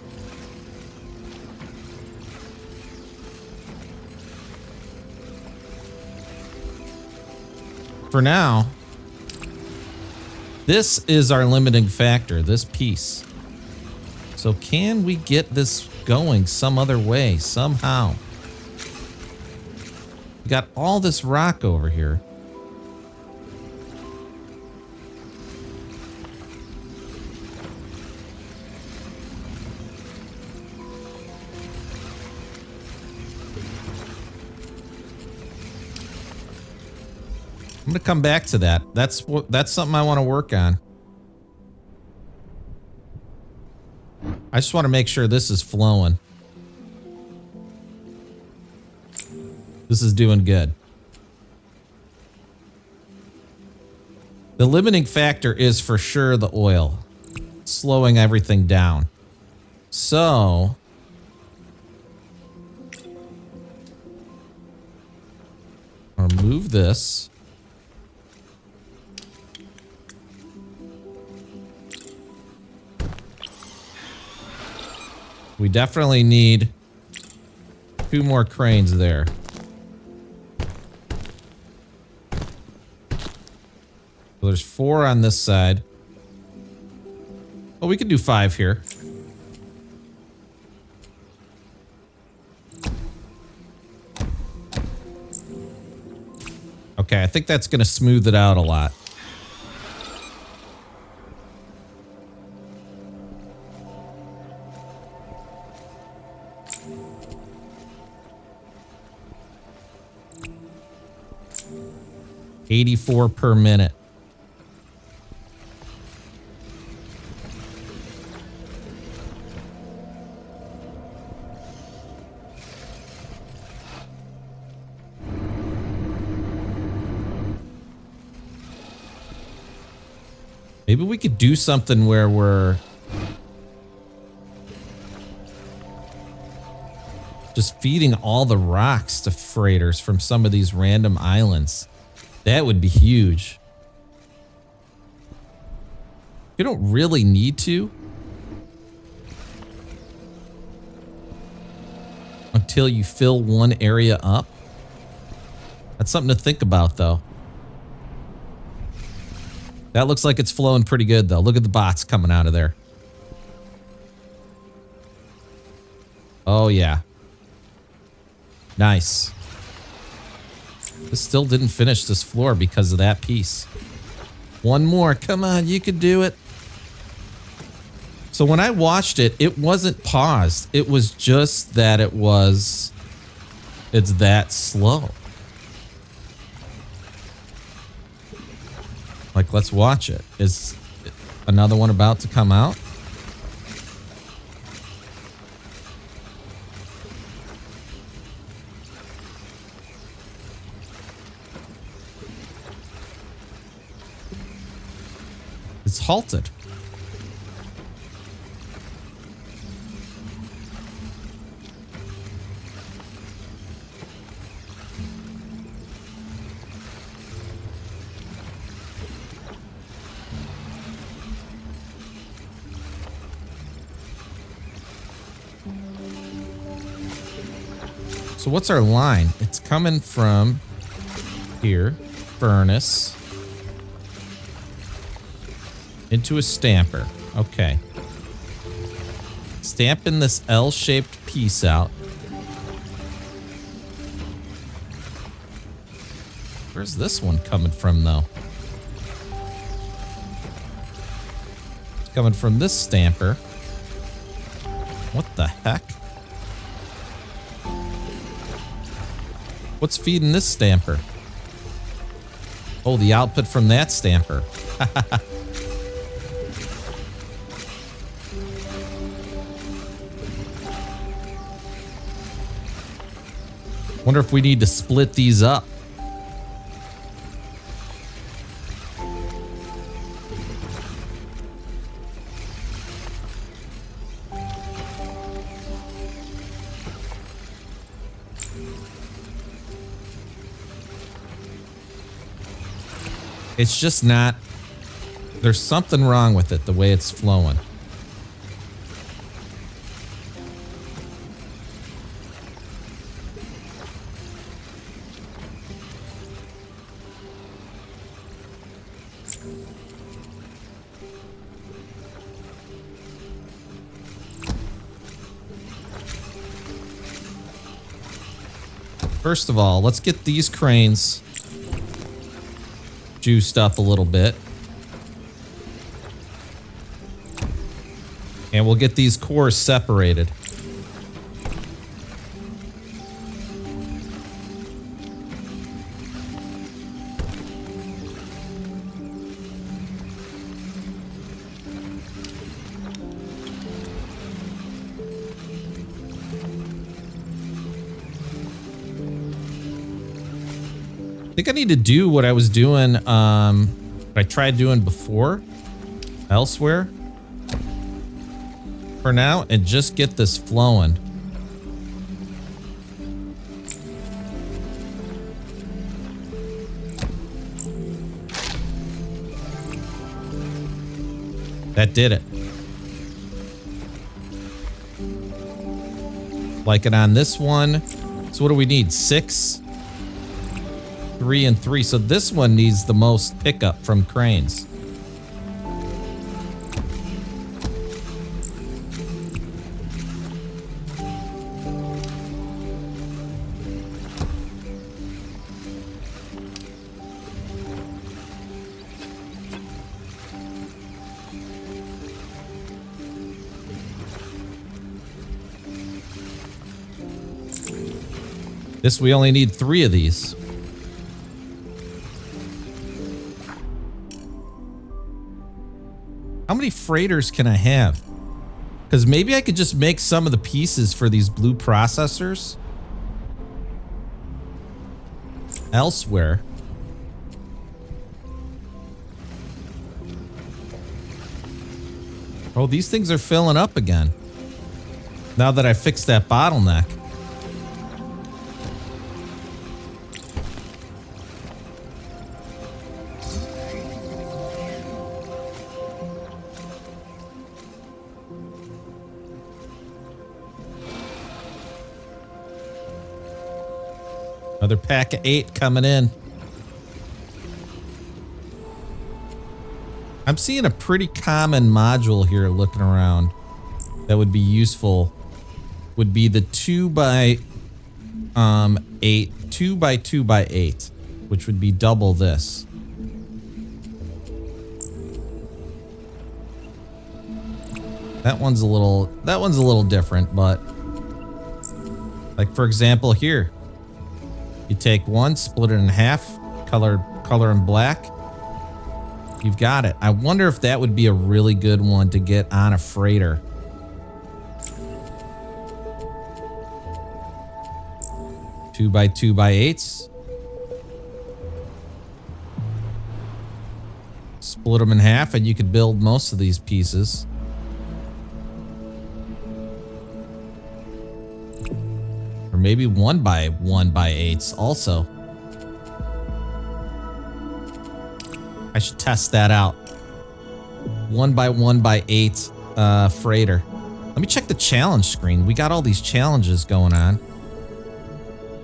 S1: For now, this is our limiting factor, this piece. So can we get this going some other way, somehow? We got all this rock over here. I'm gonna come back to that. That's something I want to work on. I just want to make sure this is flowing. This is doing good. The limiting factor is for sure the oil. Slowing everything down. So I'll remove this. We definitely need 2 more cranes there. So there's 4 on this side. Oh, we could do 5 here. Okay, I think that's going to smooth it out a lot. $84 per minute. Maybe we could do something where we're just feeding all the rocks to freighters from some of these random islands. That would be huge. You don't really need to. Until you fill one area up. That's something to think about, though. That looks like it's flowing pretty good, though. Look at the bots coming out of there. Oh, yeah. Nice. This still didn't finish this floor because of that piece. One more. Come on, you could do it. So when I watched it, it wasn't paused. It was just that it's that slow. Like, let's watch it. Is another one about to come out? It's halted. So what's our line? It's coming from here, furnace, into a stamper. Okay. Stamping this L-shaped piece out. Where's this one coming from, though? It's coming from this stamper. What the heck? What's feeding this stamper? Oh, the output from that stamper. Wonder if we need to split these up. It's just not, there's something wrong with it, the way it's flowing. First of all, let's get these cranes juiced up a little bit. And we'll get these cores separated. I think I need to do what I was doing, what I tried doing before, elsewhere, for now, and just get this flowing. That did it. Like it on this one. So what do we need? 6? 3 and 3. So this one needs the most pickup from cranes. This, we only need 3 of these. How many freighters can I have? Because maybe I could just make some of the pieces for these blue processors elsewhere. Oh, these things are filling up again. Now that I fixed that bottleneck. Another pack of 8 coming in. I'm seeing a pretty common module here looking around that would be useful. Would be the 2 by 8, 2 by 2 by 8. which would be double this. That one's a little different, but like for example here, you take one, split it in half, color in black. You've got it. I wonder if that would be a really good one to get on a freighter. Two by 2x8s. Split them in half and you could build most of these pieces. Or maybe 1 by 1x8s also. I should test that out. 1 by 1x8 freighter. Let me check the challenge screen. We got all these challenges going on.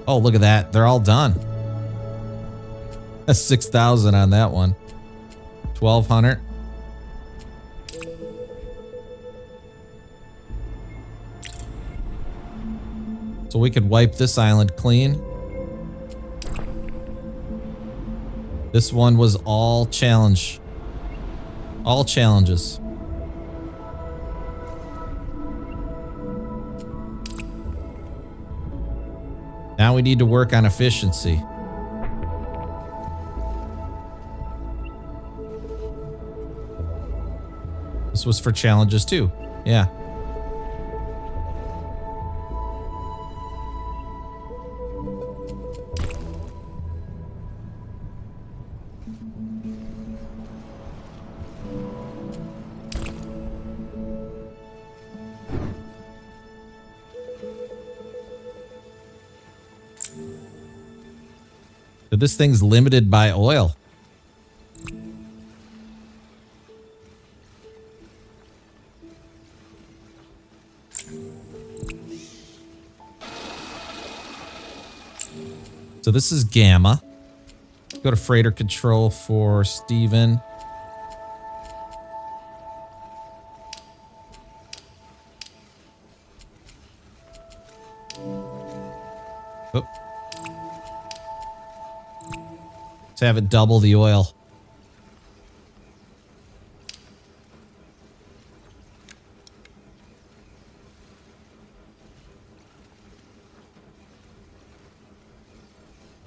S1: Oh, look at that. They're all done. That's 6,000 on that one. 1,200. So we could wipe this island clean. This one was all challenge. All challenges. Now we need to work on efficiency. This was for challenges too. Yeah. So this thing's limited by oil. So this is Gamma. Go to freighter control for Steven. Oh. Let's have it double the oil.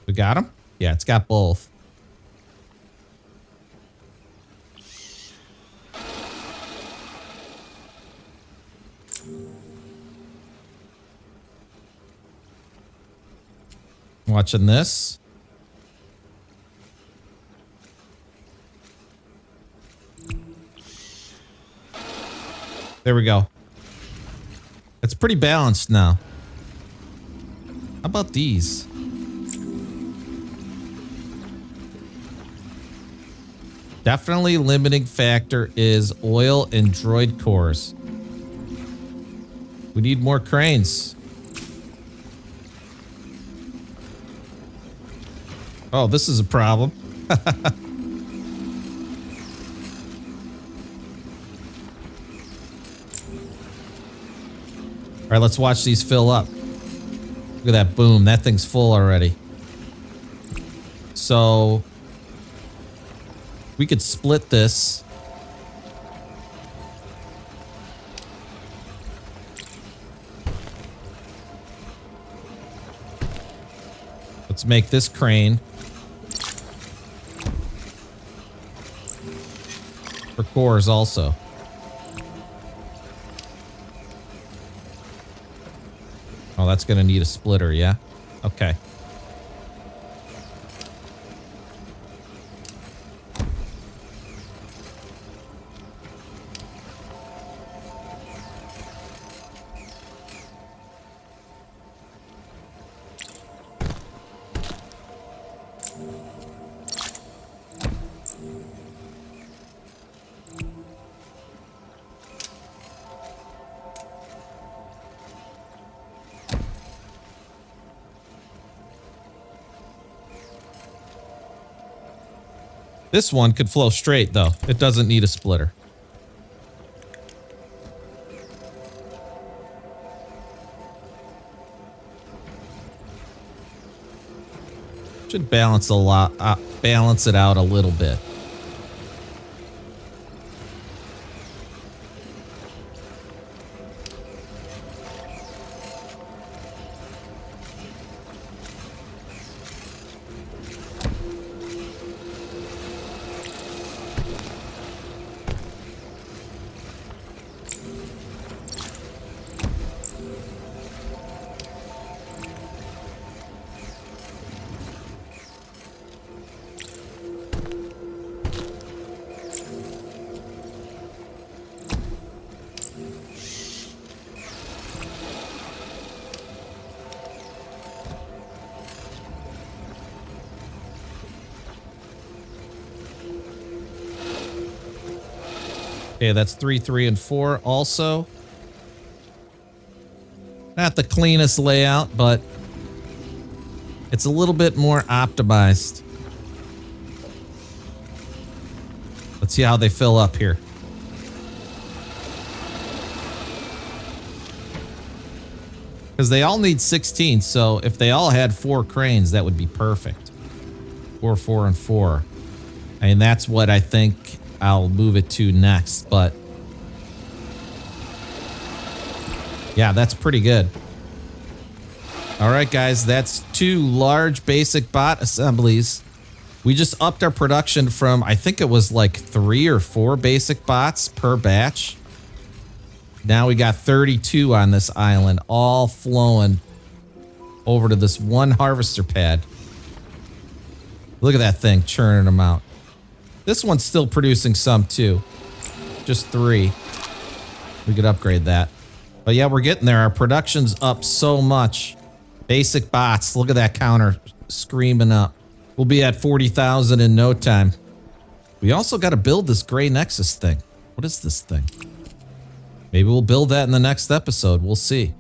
S1: We got him? Yeah, it's got both. Watching this. There we go. It's pretty balanced now. How about these? Definitely limiting factor is oil and droid cores. We need more cranes. Oh, this is a problem. All right, let's watch these fill up. Look at that, boom. That thing's full already. So we could split this. Let's make this crane for cores also. Oh, that's going to need a splitter, yeah? Okay. This one could flow straight, though. It doesn't need a splitter. Should balance balance it out a little bit. Okay, that's 3, 3, and 4 also. Not the cleanest layout, but it's a little bit more optimized. Let's see how they fill up here. Because they all need 16, so if they all had 4 cranes, that would be perfect. 4, 4, and 4. And that's what I think I'll move it to next, but yeah, that's pretty good. All right, guys, that's 2 large basic bot assemblies. We just upped our production from, I think it was like 3 or 4 basic bots per batch. Now we got 32 on this island, all flowing over to this one harvester pad. Look at that thing churning them out. This one's still producing some too. Just 3. We could upgrade that. But yeah, we're getting there. Our production's up so much. Basic bots. Look at that counter screaming up. We'll be at 40,000 in no time. We also got to build this gray Nexus thing. What is this thing? Maybe we'll build that in the next episode. We'll see.